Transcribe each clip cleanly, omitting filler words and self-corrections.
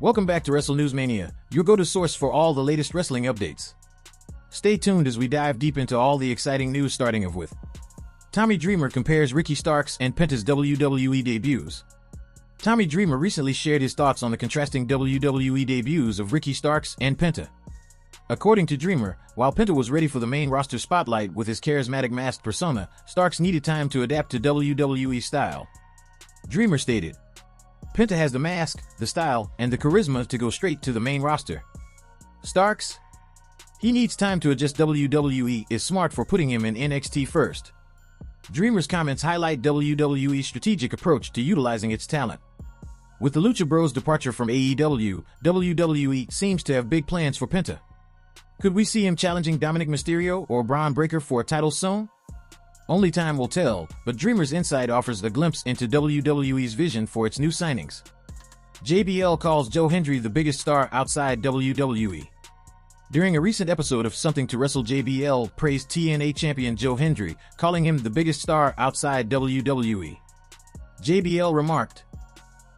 Welcome back to WrestleMania, your go-to source for all the latest wrestling updates. Stay tuned as we dive deep into all the exciting news, starting off with Tommy Dreamer compares Ricky Starks and Penta's WWE debuts. Tommy Dreamer recently shared his thoughts on the contrasting WWE debuts of Ricky Starks and Penta. According to Dreamer, while Penta was ready for the main roster spotlight with his charismatic masked persona, Starks needed time to adapt to WWE style. Dreamer stated, "Penta has the mask, the style, and the charisma to go straight to the main roster. Starks? He needs time to adjust. WWE is smart for putting him in NXT first." Dreamer's comments highlight WWE's strategic approach to utilizing its talent. With the Lucha Bros' departure from AEW, WWE seems to have big plans for Penta. Could we see him challenging Dominic Mysterio or Braun Breaker for a title soon? Only time will tell, but Dreamer's insight offers a glimpse into WWE's vision for its new signings. JBL calls Joe Hendry the biggest star outside WWE. During a recent episode of Something to Wrestle, JBL praised TNA champion Joe Hendry, calling him the biggest star outside WWE. JBL remarked,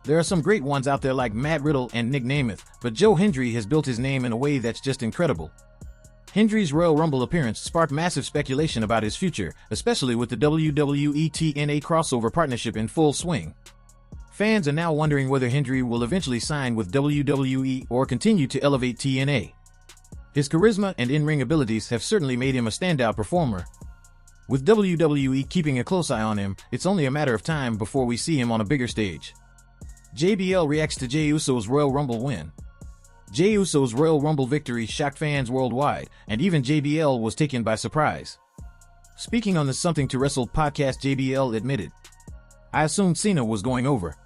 "There are some great ones out there like Matt Riddle and Nick Namath, but Joe Hendry has built his name in a way that's just incredible." Hendry's Royal Rumble appearance sparked massive speculation about his future, especially with the WWE TNA crossover partnership in full swing. Fans are now wondering whether Hendry will eventually sign with WWE or continue to elevate TNA. His charisma and in-ring abilities have certainly made him a standout performer. With WWE keeping a close eye on him, it's only a matter of time before we see him on a bigger stage. JBL reacts to Jey Uso's Royal Rumble win. Jey Uso's Royal Rumble victory shocked fans worldwide, and even JBL was taken by surprise. Speaking on the Something to Wrestle podcast, JBL admitted, "I assumed Cena was going over.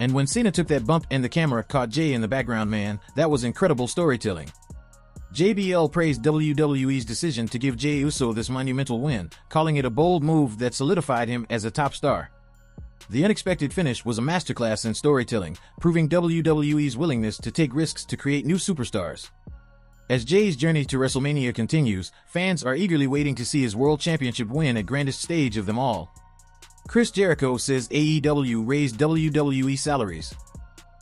And when Cena took that bump and the camera caught Jey in the background, man, that was incredible storytelling." JBL praised WWE's decision to give Jey Uso this monumental win, calling it a bold move that solidified him as a top star. The unexpected finish was a masterclass in storytelling, proving WWE's willingness to take risks to create new superstars. As Jey's journey to WrestleMania continues, fans are eagerly waiting to see his World Championship win at grandest stage of them all. Chris Jericho says AEW raised WWE salaries.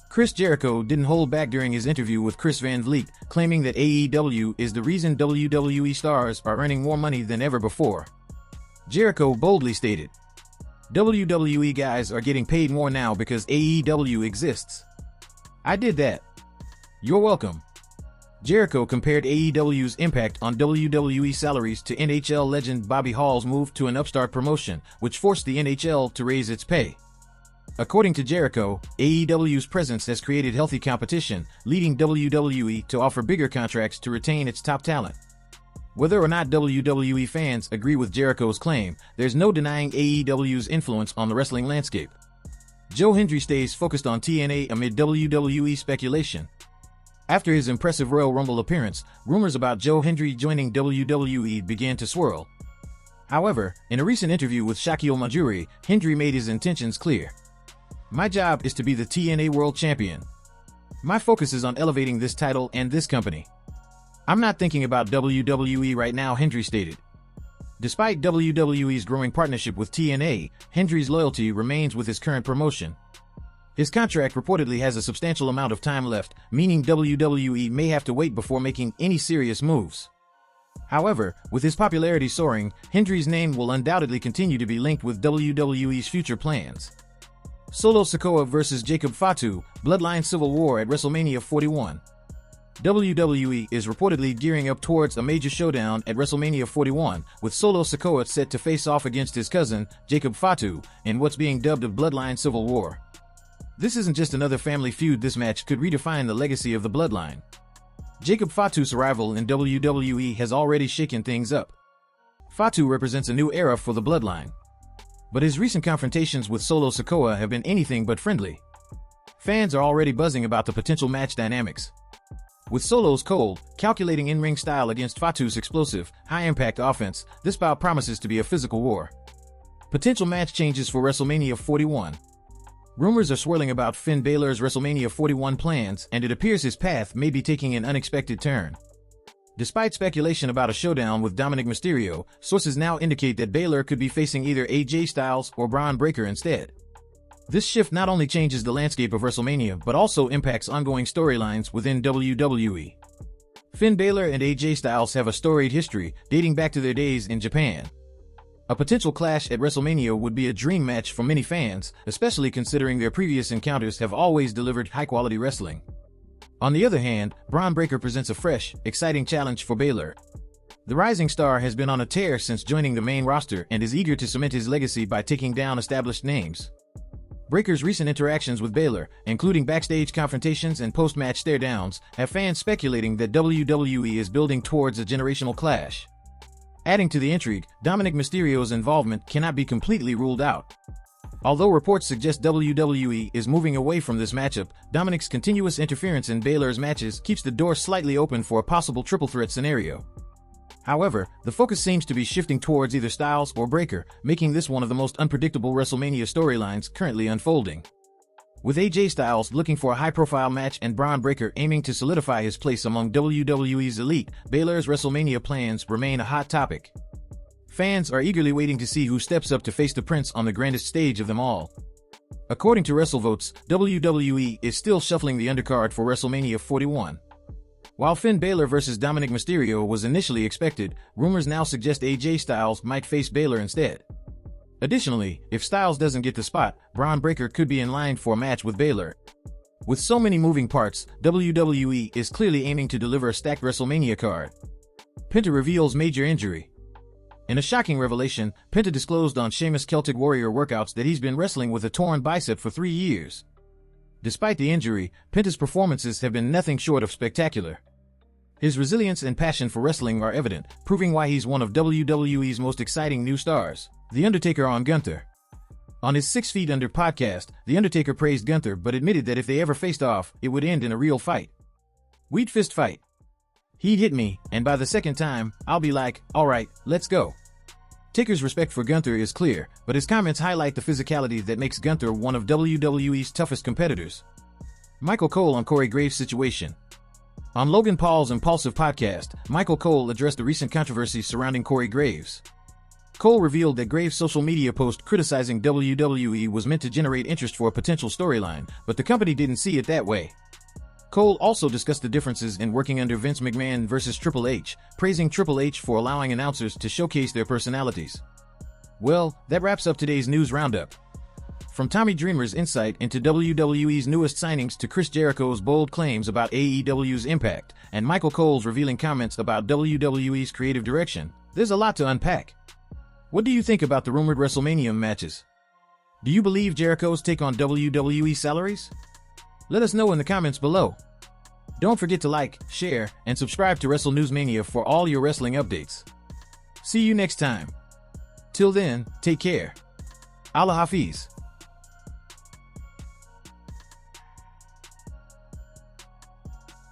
Chris Jericho didn't hold back during his interview with Chris Van Vliet, claiming that AEW is the reason WWE stars are earning more money than ever before. Jericho boldly stated, "WWE guys are getting paid more now because AEW exists. I did that. You're welcome." Jericho compared AEW's impact on WWE salaries to NHL legend Bobby Hall's move to an upstart promotion, which forced the NHL to raise its pay. According to Jericho, AEW's presence has created healthy competition, leading WWE to offer bigger contracts to retain its top talent. Whether or not WWE fans agree with Jericho's claim, there's no denying AEW's influence on the wrestling landscape. Joe Hendry stays focused on TNA amid WWE speculation. After his impressive Royal Rumble appearance, rumors about Joe Hendry joining WWE began to swirl. However, in a recent interview with Shaquille Majuri, Hendry made his intentions clear. "My job is to be the TNA World Champion. My focus is on elevating this title and this company. I'm not thinking about WWE right now," Hendry stated. Despite WWE's growing partnership with TNA, Hendry's loyalty remains with his current promotion. His contract reportedly has a substantial amount of time left, meaning WWE may have to wait before making any serious moves. However, with his popularity soaring, Hendry's name will undoubtedly continue to be linked with WWE's future plans. Solo Sikoa vs. Jacob Fatu, Bloodline Civil War at WrestleMania 41. WWE is reportedly gearing up towards a major showdown at WrestleMania 41, with Solo Sikoa set to face off against his cousin, Jacob Fatu, in what's being dubbed a Bloodline Civil War. This isn't just another family feud. This match could redefine the legacy of the Bloodline. Jacob Fatu's arrival in WWE has already shaken things up. Fatu represents a new era for the Bloodline. But his recent confrontations with Solo Sikoa have been anything but friendly. Fans are already buzzing about the potential match dynamics. With Solo's cold, calculating in-ring style against Fatu's explosive, high-impact offense, this bout promises to be a physical war. Potential match changes for WrestleMania 41. Rumors are swirling about Finn Balor's WrestleMania 41 plans, and it appears his path may be taking an unexpected turn. Despite speculation about a showdown with Dominic Mysterio, sources now indicate that Balor could be facing either AJ Styles or Braun Breaker instead. This shift not only changes the landscape of WrestleMania but also impacts ongoing storylines within WWE. Finn Balor and AJ Styles have a storied history dating back to their days in Japan. A potential clash at WrestleMania would be a dream match for many fans, especially considering their previous encounters have always delivered high-quality wrestling. On the other hand, Braun Breaker presents a fresh, exciting challenge for Balor. The rising star has been on a tear since joining the main roster and is eager to cement his legacy by taking down established names. Breaker's recent interactions with Balor, including backstage confrontations and post-match stare-downs, have fans speculating that WWE is building towards a generational clash. Adding to the intrigue, Dominic Mysterio's involvement cannot be completely ruled out. Although reports suggest WWE is moving away from this matchup, Dominic's continuous interference in Balor's matches keeps the door slightly open for a possible triple threat scenario. However, the focus seems to be shifting towards either Styles or Breaker, making this one of the most unpredictable WrestleMania storylines currently unfolding. With AJ Styles looking for a high-profile match and Braun Breaker aiming to solidify his place among WWE's elite, Balor's WrestleMania plans remain a hot topic. Fans are eagerly waiting to see who steps up to face the Prince on the grandest stage of them all. According to WrestleVotes, WWE is still shuffling the undercard for WrestleMania 41. While Finn Balor vs. Dominic Mysterio was initially expected, rumors now suggest AJ Styles might face Balor instead. Additionally, if Styles doesn't get the spot, Braun Breaker could be in line for a match with Balor. With so many moving parts, WWE is clearly aiming to deliver a stacked WrestleMania card. Penta reveals major injury. In a shocking revelation, Penta disclosed on Sheamus' Celtic Warrior workouts that he's been wrestling with a torn bicep for 3 years. Despite the injury, Penta's performances have been nothing short of spectacular. His resilience and passion for wrestling are evident, proving why he's one of WWE's most exciting new stars. The Undertaker on Gunther. On his 6 Feet Under podcast, The Undertaker praised Gunther but admitted that if they ever faced off, it would end in a real fight. We'd fist fight. He'd hit me, and by the second time, I'll be like, alright, let's go. Taker's respect for Gunther is clear, but his comments highlight the physicality that makes Gunther one of WWE's toughest competitors. Michael Cole on Corey Graves' situation. On Logan Paul's Impulsive podcast, Michael Cole addressed the recent controversy surrounding Corey Graves. Cole revealed that Graves' social media post criticizing WWE was meant to generate interest for a potential storyline, but the company didn't see it that way. Cole also discussed the differences in working under Vince McMahon versus Triple H, praising Triple H for allowing announcers to showcase their personalities. Well, that wraps up today's news roundup. From Tommy Dreamer's insight into WWE's newest signings to Chris Jericho's bold claims about AEW's impact, and Michael Cole's revealing comments about WWE's creative direction, there's a lot to unpack. What do you think about the rumored WrestleMania matches? Do you believe Jericho's take on WWE Salaries? Let us know in the comments below. Don't forget to like, share, and subscribe to Wrestle News Mania for all your wrestling updates. See you next time. Till then, take care. Allah Hafiz.